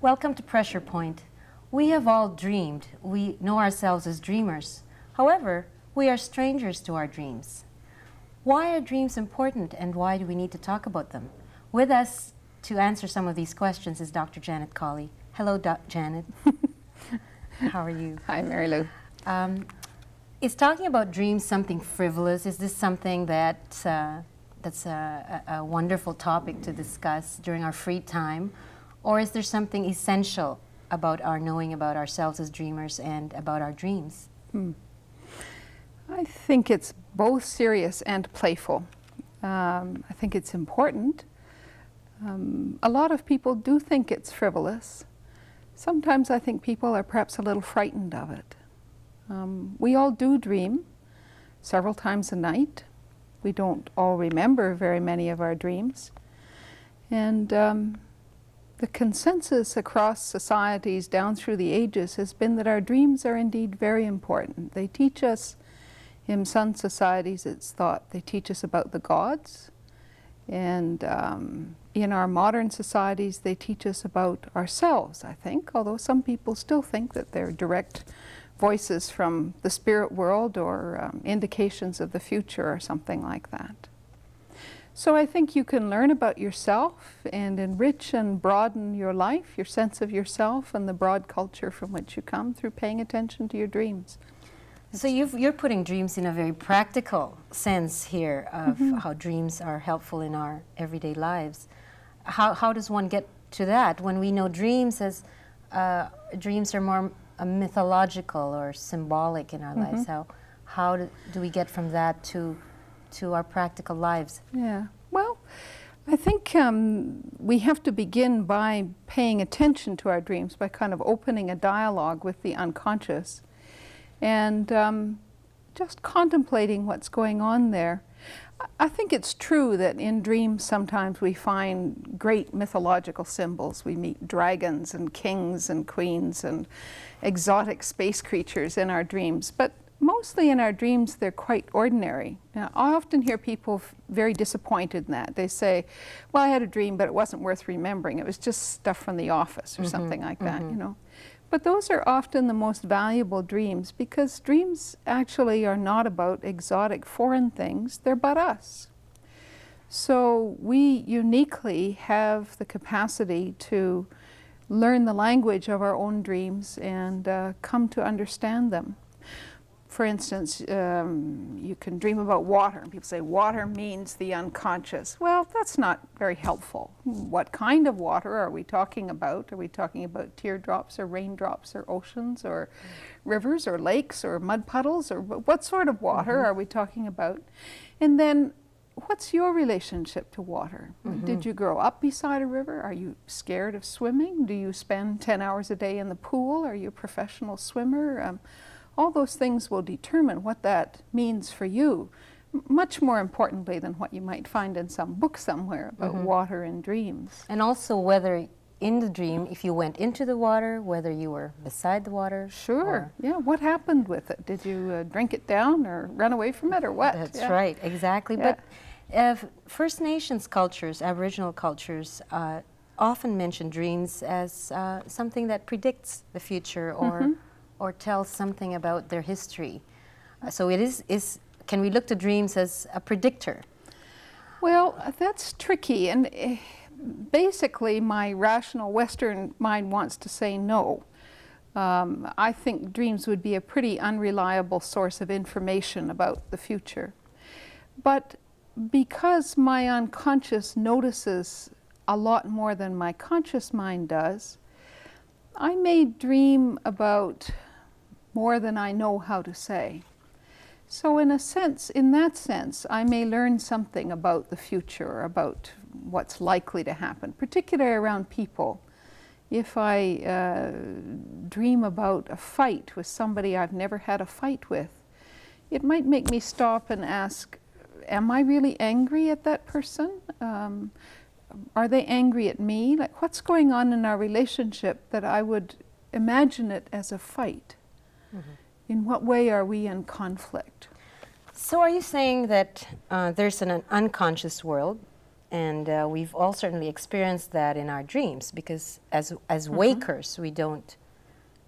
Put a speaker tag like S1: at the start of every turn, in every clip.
S1: Welcome to Pressure Point. We have all dreamed. We know ourselves as dreamers. However, we are strangers to our dreams. Why are dreams important, and why do we need to talk about them? With us to answer some of these questions is Dr. Janet Cawley. Hello, Janet. How are you?
S2: Hi, Marilou.
S1: Is talking about dreams something frivolous? Is this something that's a wonderful topic to discuss during our free time? Or is there something essential about our knowing about ourselves as dreamers and about our dreams?
S2: I think it's both serious and playful. I think it's important. A lot of people do think it's frivolous. Sometimes I think people are perhaps a little frightened of it. We all do dream several times a night. We don't all remember very many of our dreams. And the consensus across societies down through the ages has been that our dreams are indeed very important. They teach us, in some societies it's thought, they teach us about the gods. And in our modern societies they teach us about ourselves, I think, although some people still think that they're direct voices from the spirit world or indications of the future or something like that. So I think you can learn about yourself and enrich and broaden your life, your sense of yourself and the broad culture from which you come through paying attention to your dreams.
S1: So you're putting dreams in a very practical sense here of how dreams are helpful in our everyday lives. How does one get to that when we know dreams as dreams are more mythological or symbolic in our lives? How do we get from that to our practical lives?
S2: Yeah, well, I think we have to begin by paying attention to our dreams, by kind of opening a dialogue with the unconscious and just contemplating what's going on there. I think it's true that in dreams sometimes we find great mythological symbols. We meet dragons and kings and queens and exotic space creatures in our dreams, but mostly in our dreams they're quite ordinary. Now, I often hear people very disappointed in that. They say, well, I had a dream, but it wasn't worth remembering. It was just stuff from the office or something like that, you know. But those are often the most valuable dreams, because dreams actually are not about exotic foreign things, they're about us. So we uniquely have the capacity to learn the language of our own dreams and come to understand them. For instance, you can dream about water, and people say water means the unconscious. Well, that's not very helpful. What kind of water are we talking about? Are we talking about teardrops or raindrops or oceans or rivers or lakes or mud puddles? Or what sort of water are we talking about? And then, what's your relationship to water? Did you grow up beside a river? Are you scared of swimming? Do you spend 10 hours a day in the pool? Are you a professional swimmer? All those things will determine what that means for you, much more importantly than what you might find in some book somewhere about water and dreams.
S1: And also whether in the dream, if you went into the water, whether you were beside the water.
S2: Sure, yeah, what happened with it? Did you drink it down or run away from it or what?
S1: That's right, exactly.
S2: Yeah.
S1: But First Nations cultures, Aboriginal cultures, often mention dreams as something that predicts the future or tells something about their history. So it is, can we look to dreams as a predictor?
S2: Well, that's tricky, and basically my rational Western mind wants to say no. I think dreams would be a pretty unreliable source of information about the future. But because my unconscious notices a lot more than my conscious mind does, I may dream about more than I know how to say. So in that sense, I may learn something about the future, about what's likely to happen, particularly around people. If I dream about a fight with somebody I've never had a fight with, it might make me stop and ask, am I really angry at that person? Are they angry at me? Like, what's going on in our relationship that I would imagine it as a fight? In what way are we in conflict?
S1: So are you saying that there's an unconscious world And we've all certainly experienced that in our dreams, because as wakers, we don't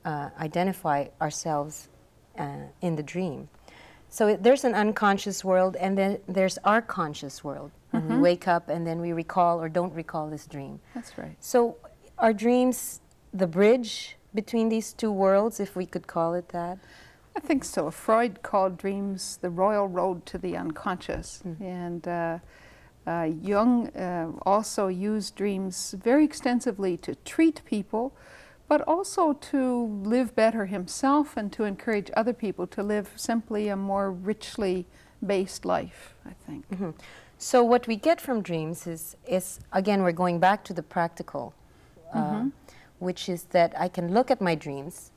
S1: identify ourselves in the dream. So there's an unconscious world, and then there's our conscious world. When we wake up and then we recall or don't recall this dream.
S2: That's right.
S1: So are dreams the bridge between these two worlds, if we could call it that?
S2: I think so. Freud called dreams the royal road to the unconscious. And Jung also used dreams very extensively to treat people, but also to live better himself and to encourage other people to live simply a more richly based life, I think.
S1: So what we get from dreams is again, we're going back to the practical, which is that I can look at my dreams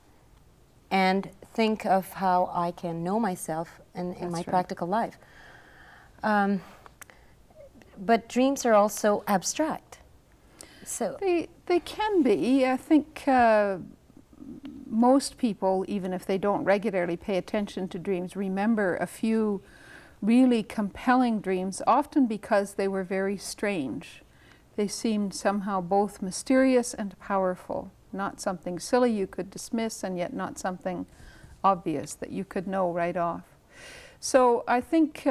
S1: and think of how I can know myself in my practical life. But dreams are also abstract. So
S2: they can be. I think most people, even if they don't regularly pay attention to dreams, remember a few really compelling dreams, often because they were very strange. They seemed somehow both mysterious and powerful, not something silly you could dismiss, and yet not something obvious that you could know right off. So I think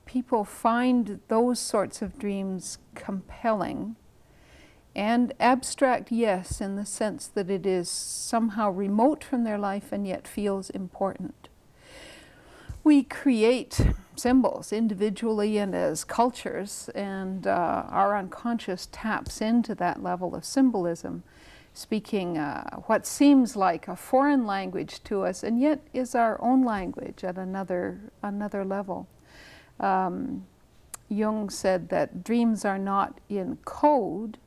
S2: people find those sorts of dreams compelling. And abstract, yes, in the sense that it is somehow remote from their life and yet feels important. We create symbols individually and as cultures, and our unconscious taps into that level of symbolism, speaking what seems like a foreign language to us and yet is our own language at another level. Jung said that dreams are not in code.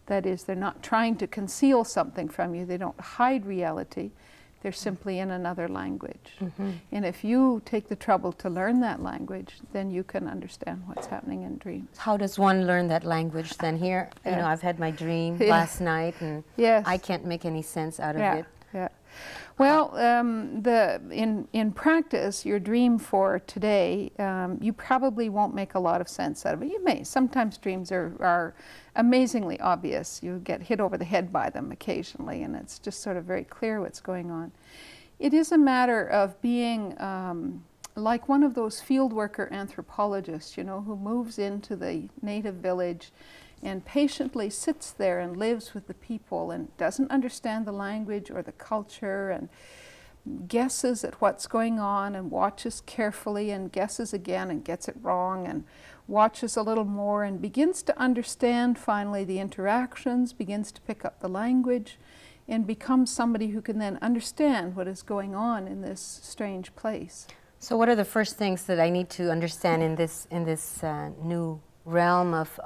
S2: That is, they're not trying to conceal something from you. They don't hide reality. They're simply in another language. And if you take the trouble to learn that language, then you can understand what's happening in dreams.
S1: how does one learn that language then? Here, you know, I've had my dream last night, and I can't make any sense out of it.
S2: Well, in practice, your dream for today, you probably won't make a lot of sense out of it. You may. Sometimes dreams are amazingly obvious. You get hit over the head by them occasionally, and it's just sort of very clear what's going on. It is a matter of being like one of those field worker anthropologists, you know, who moves into the native village and patiently sits there and lives with the people and doesn't understand the language or the culture and guesses at what's going on and watches carefully and guesses again and gets it wrong and watches a little more and begins to understand finally the interactions, begins to pick up the language, and becomes somebody who can then understand what is going on in this strange place.
S1: So what are the first things that I need to understand in this new realm of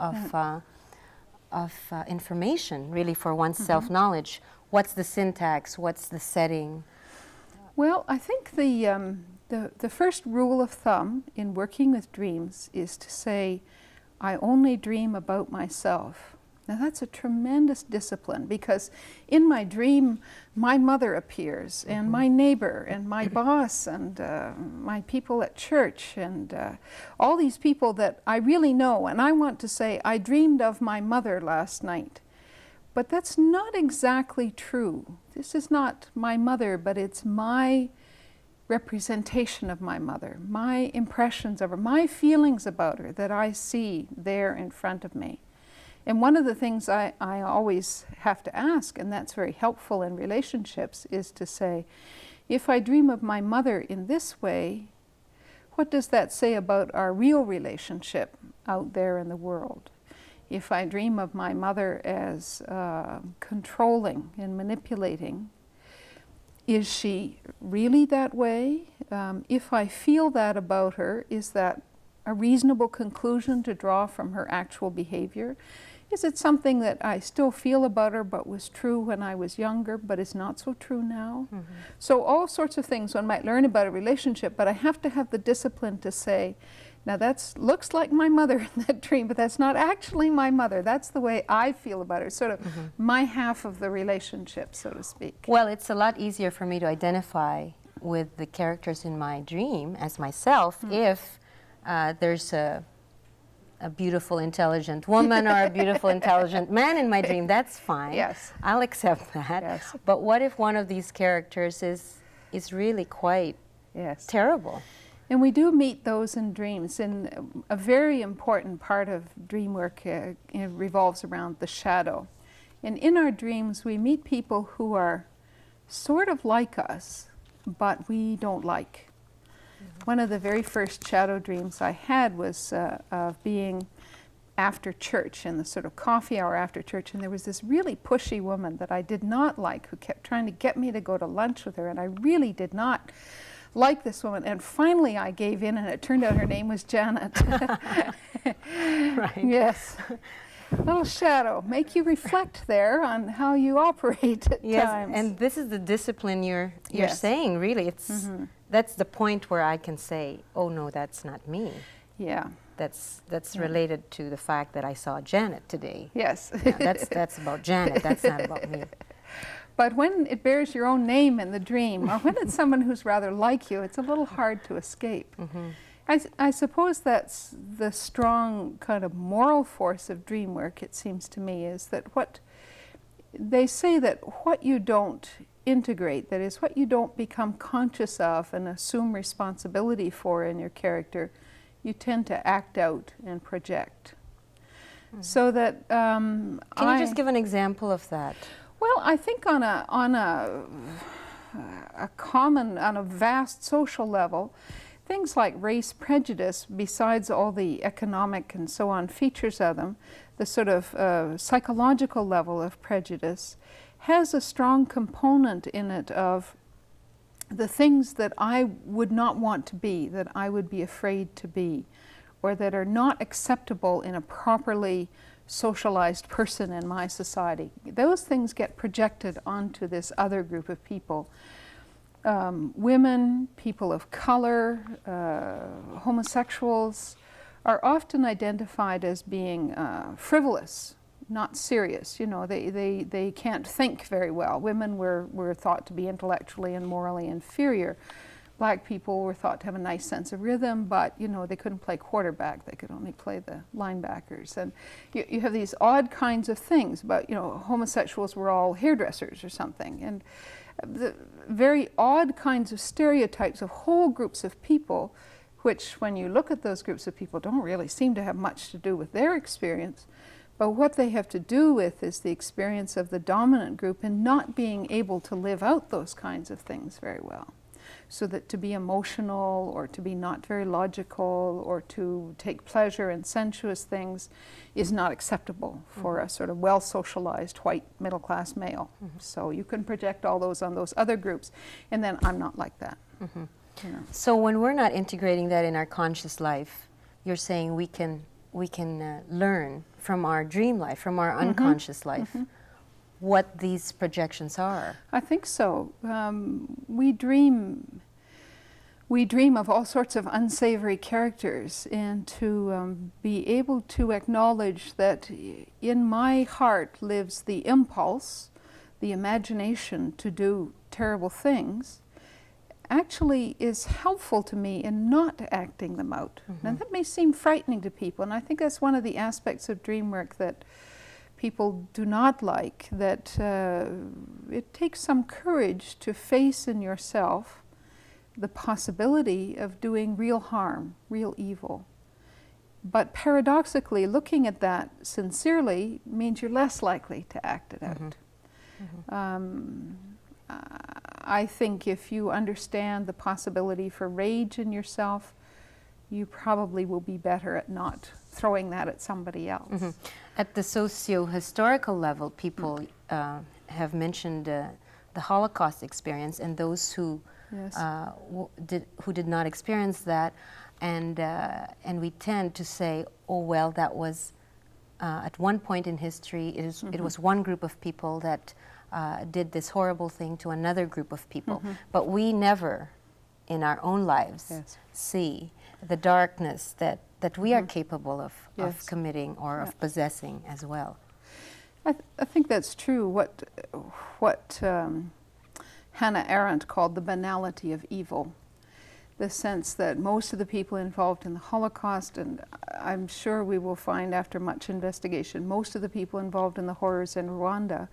S1: information, really, for one's self-knowledge? What's the syntax? What's the setting?
S2: Well, I think the first rule of thumb in working with dreams is to say, I only dream about myself. Now that's a tremendous discipline, because in my dream, my mother appears, and my neighbor, and my boss, and my people at church, and all these people that I really know. And I want to say, I dreamed of my mother last night. But that's not exactly true. This is not my mother, but it's my representation of my mother, my impressions of her, my feelings about her that I see there in front of me. And one of the things I always have to ask, and that's very helpful in relationships, is to say, if I dream of my mother in this way, what does that say about our real relationship out there in the world? If I dream of my mother as controlling and manipulating, is she really that way? If I feel that about her, is that a reasonable conclusion to draw from her actual behavior? Is it something that I still feel about her but was true when I was younger but is not so true now? So all sorts of things one might learn about a relationship, but I have to have the discipline to say, now that looks like my mother in that dream, but that's not actually my mother. That's the way I feel about her, sort of my half of the relationship, so to speak.
S1: Well, it's a lot easier for me to identify with the characters in my dream as myself if there's a a beautiful, intelligent woman or a beautiful, intelligent man in my dream, that's fine.
S2: Yes.
S1: I'll accept that.
S2: Yes.
S1: But what if one of these characters is really quite terrible?
S2: And we do meet those in dreams. And a very important part of dream work revolves around the shadow. And in our dreams, we meet people who are sort of like us, but we don't like. One of the very first shadow dreams I had was of being after church, in the sort of coffee hour after church, and there was this really pushy woman that I did not like who kept trying to get me to go to lunch with her, and I really did not like this woman. And finally I gave in, and it turned out her name was Janet.
S1: Right.
S2: Yes. Little shadow, make you reflect there on how you operate at times.
S1: And this is the discipline you're saying, really. It's that's the point where I can say, oh no, that's not me.
S2: Yeah.
S1: That's related to the fact that I saw Janet today.
S2: Yes.
S1: That's about Janet, that's not about me.
S2: But when it bears your own name in the dream, or when it's someone who's rather like you, it's a little hard to escape. I suppose that's the strong kind of moral force of dream work, it seems to me, is that what they say, that what you don't integrate, that is, what you don't become conscious of and assume responsibility for in your character, you tend to act out and project. So that
S1: Can you just give an example of that?
S2: Well, I think on a vast social level, things like race prejudice, besides all the economic and so on features of them, the sort of psychological level of prejudice has a strong component in it of the things that I would not want to be, that I would be afraid to be, or that are not acceptable in a properly socialized person in my society. Those things get projected onto this other group of people. Women, people of color, homosexuals are often identified as being frivolous, not serious. You know, they can't think very well. Women were thought to be intellectually and morally inferior. Black people were thought to have a nice sense of rhythm, but you know, they couldn't play quarterback. They could only play the linebackers. And you have these odd kinds of things, but you know, homosexuals were all hairdressers or something. And the very odd kinds of stereotypes of whole groups of people, which when you look at those groups of people don't really seem to have much to do with their experience, but what they have to do with is the experience of the dominant group and not being able to live out those kinds of things very well. So that to be emotional or to be not very logical or to take pleasure in sensuous things is not acceptable for a sort of well-socialized white middle-class male. So you can project all those on those other groups, and then I'm not like that. You know.
S1: So when we're not integrating that in our conscious life, you're saying we can learn from our dream life, from our unconscious life, what these projections are.
S2: I think so. We dream of all sorts of unsavory characters, and to be able to acknowledge that in my heart lives the impulse, the imagination to do terrible things, actually is helpful to me in not acting them out. Now that may seem frightening to people, and I think that's one of the aspects of dream work that people do not like, that it takes some courage to face in yourself the possibility of doing real harm, real evil. But paradoxically, looking at that sincerely means you're less likely to act it out. I think if you understand the possibility for rage in yourself, you probably will be better at not throwing that at somebody else.
S1: At the socio-historical level, people have mentioned the Holocaust experience and those who did not experience that, and we tend to say, oh well, that was at one point in history. It was one group of people that did this horrible thing to another group of people, but we never, in our own lives, see the darkness that we are capable of committing or of possessing as well.
S2: I think that's true. What Hannah Arendt called the banality of evil. the sense that most of the people involved in the Holocaust, and I'm sure we will find after much investigation, most of the people involved in the horrors in Rwanda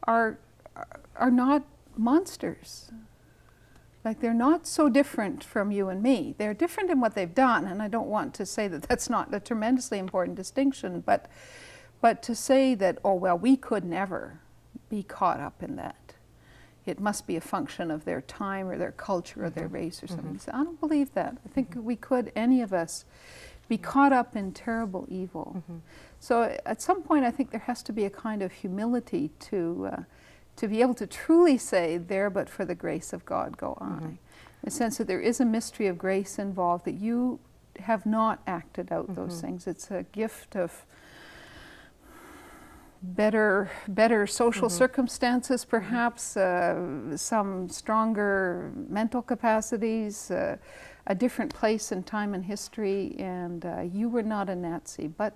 S2: are not monsters. Like, they're not so different from you and me. They're different in what they've done, and I don't want to say that that's not a tremendously important distinction, but to say that, oh, well, we could never be caught up in that. It must be a function of their time or their culture or their race or something. So I don't believe that. I think we could, any of us, be caught up in terrible evil. So at some point I think there has to be a kind of humility to be able to truly say, there but for the grace of God go I. The sense that there is a mystery of grace involved, that you have not acted out those things. It's a gift of better social circumstances, perhaps, some stronger mental capacities, a different place in time and history, and you were not a Nazi, but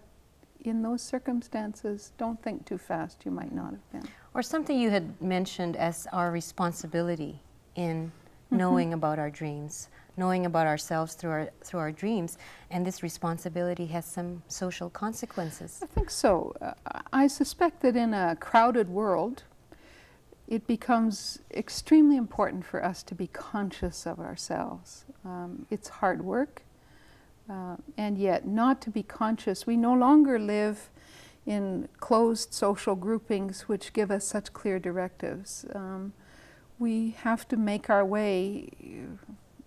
S2: in those circumstances, don't think too fast, you might not have been.
S1: Or something you had mentioned as our responsibility in knowing about our dreams, knowing about ourselves through our dreams, and this responsibility has some social consequences.
S2: I think so. I suspect that in a crowded world, it becomes extremely important for us to be conscious of ourselves. It's hard work, and yet not to be conscious. We no longer live in closed social groupings which give us such clear directives. We have to make our way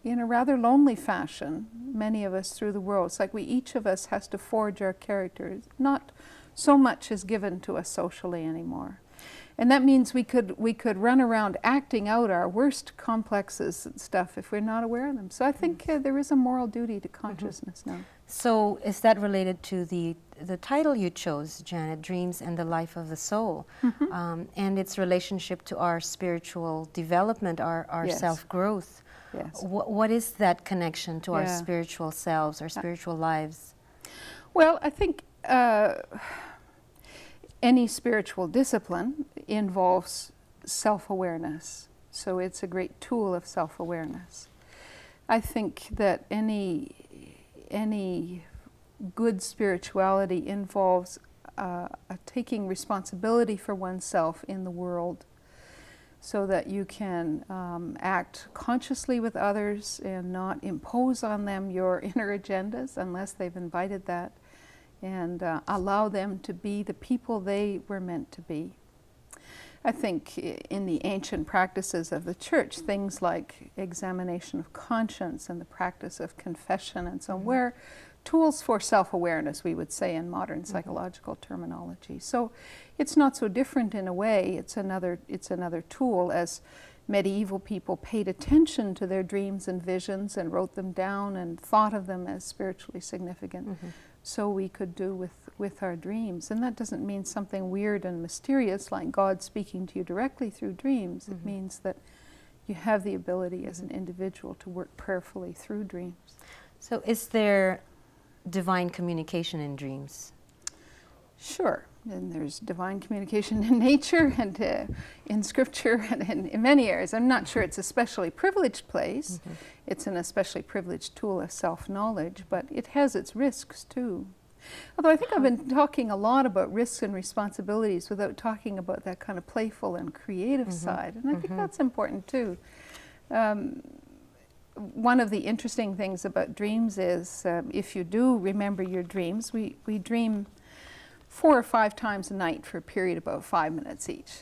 S2: in a rather lonely fashion, many of us, through the world. It's like each of us has to forge our characters. Not so much is given to us socially anymore. And that means we could run around acting out our worst complexes and stuff if we're not aware of them. So I think there is a moral duty to consciousness now.
S1: So is that related to the title you chose, Janet, Dreams and the Life of the Soul, and its relationship to our spiritual development, our self-growth?
S2: Yes.
S1: What is that connection to our spiritual selves, our spiritual lives?
S2: Well, I think any spiritual discipline involves self-awareness, so it's a great tool of self-awareness. I think that any good spirituality involves taking responsibility for oneself in the world, so that you can act consciously with others and not impose on them your inner agendas unless they've invited that, and allow them to be the people they were meant to be. I think in the ancient practices of the church, things like examination of conscience and the practice of confession and so on, were tools for self-awareness, we would say in modern psychological terminology. So it's not so different in a way. It's another tool, as medieval people paid attention to their dreams and visions and wrote them down and thought of them as spiritually significant. So we could do with our dreams. And that doesn't mean something weird and mysterious like God speaking to you directly through dreams. It means that you have the ability as an individual to work prayerfully through dreams. So is there divine communication in dreams? Sure. And there's divine communication in nature and in scripture and in many areas. I'm not sure it's a specially privileged place. It's an especially privileged tool of self-knowledge, but it has its risks too. Although I think I've been talking a lot about risks and responsibilities without talking about that kind of playful and creative side, and I think that's important too. One of the interesting things about dreams is if you do remember your dreams, we dream 4 or 5 times a night for a period of about 5 minutes each.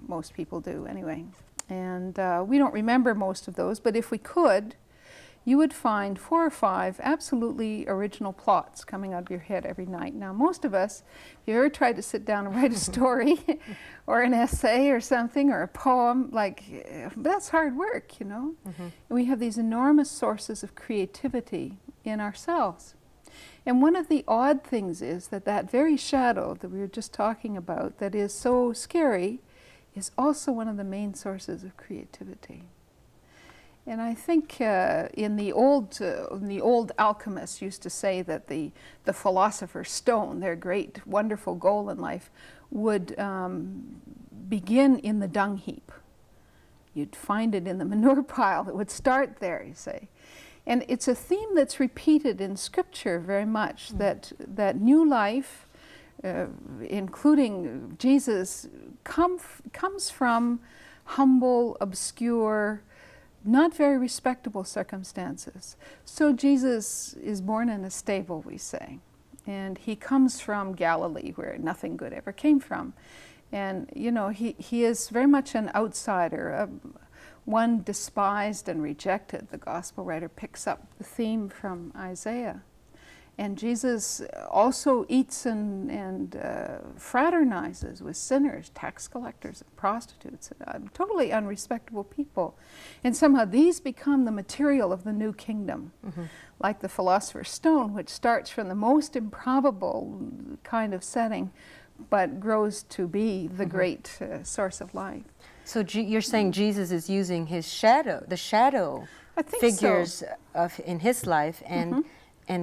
S2: Most people do anyway. And we don't remember most of those, but if we could, you would find 4 or 5 absolutely original plots coming out of your head every night. Now, most of us, if you ever tried to sit down and write a story or an essay or something or a poem, that's hard work, you know. And we have these enormous sources of creativity in ourselves. And one of the odd things is that very shadow that we were just talking about that is so scary is also one of the main sources of creativity. And I think in the old alchemists used to say that the philosopher's stone, their great wonderful goal in life, would begin in the dung heap. you'd find it in the manure pile. It would start there, you say. And it's a theme that's repeated in Scripture very much, that new life, including Jesus, comes from humble, obscure, not very respectable circumstances. So Jesus is born in a stable, we say. And he comes from Galilee, where nothing good ever came from. And, you know, he is very much an outsider, one despised and rejected. The gospel writer picks up the theme from Isaiah. And Jesus also eats and fraternizes with sinners, tax collectors, and prostitutes, totally unrespectable people. And somehow these become the material of the new kingdom, like the philosopher's stone, which starts from the most improbable kind of setting, but grows to be the great source of life.
S1: So you're saying Jesus is using his shadow, the shadow figures in his life, and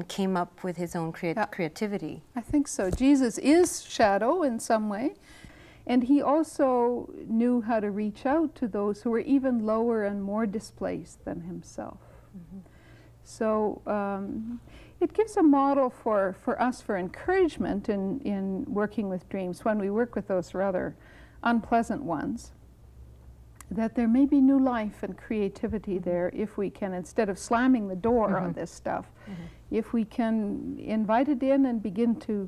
S1: came up with his own creativity.
S2: I think so. Jesus is shadow in some way, and he also knew how to reach out to those who were even lower and more displaced than himself. So it gives a model for us for encouragement in working with dreams when we work with those rather unpleasant ones, that there may be new life and creativity there if we can, instead of slamming the door on this stuff, if we can invite it in and begin to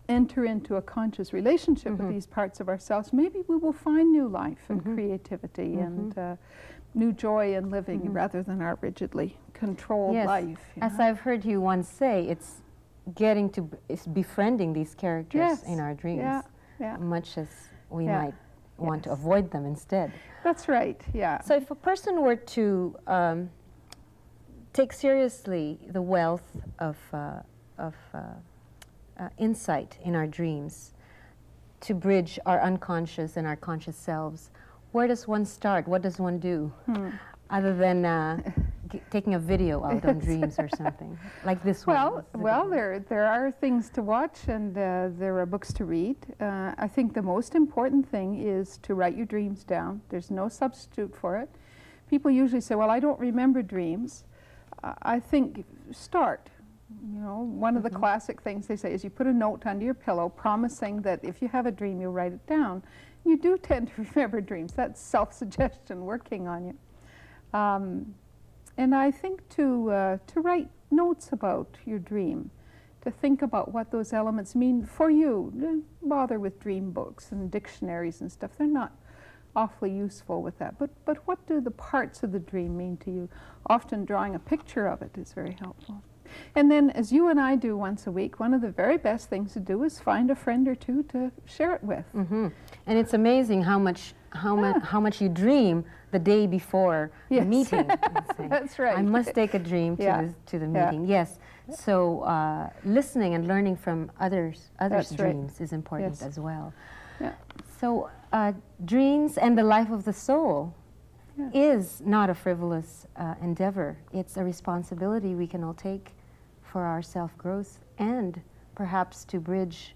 S2: enter into a conscious relationship with these parts of ourselves, maybe we will find new life and creativity and new joy in living rather than our rigidly controlled life.
S1: As I've heard you once say, it's befriending these characters in our dreams, much as we might want to avoid them instead.
S2: That's right,
S1: So if a person were to take seriously the wealth of insight in our dreams to bridge our unconscious and our conscious selves, where does one start? What does one do? Other than taking a video out on dreams or something, like this one.
S2: Well, there are things to watch, and there are books to read. I think the most important thing is to write your dreams down. There's no substitute for it. People usually say, well, I don't remember dreams. I think start. You know, one of the classic things they say is you put a note under your pillow promising that if you have a dream, you'll write it down. You do tend to remember dreams. That's self-suggestion working on you. And I think to write notes about your dream, to think about what those elements mean for you. Don't bother with dream books and dictionaries and stuff. They're not awfully useful with that. But what do the parts of the dream mean to you? Often drawing a picture of it is very helpful. And then, as you and I do once a week, one of the very best things to do is find a friend or two to share it with.
S1: And it's amazing how much you dream the day before the meeting.
S2: That's right.
S1: I must take a dream to the meeting. Yes. So listening and learning from others' dreams is important as well. So dreams and the life of the soul is not a frivolous endeavor. It's a responsibility we can all take for our self-growth and perhaps to bridge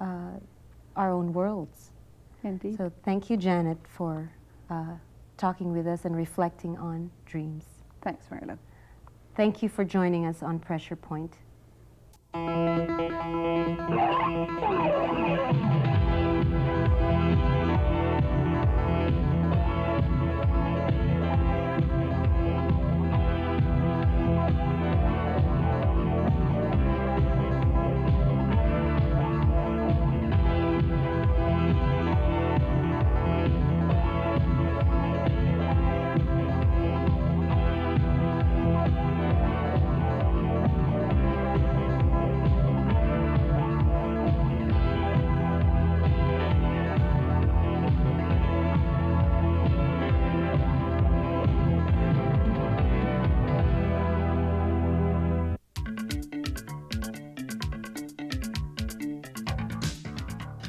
S1: our own worlds.
S2: Indeed.
S1: So thank you, Janet, for talking with us and reflecting on dreams.
S2: Thanks, Marilou.
S1: Thank you for joining us on Pressure Point.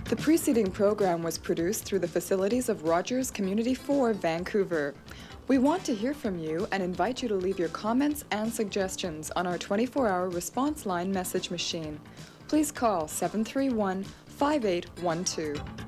S3: The preceding program was produced through the facilities of Rogers Community 4, Vancouver. We want to hear from you and invite you to leave your comments and suggestions on our 24-hour response line message machine. Please call 731-5812.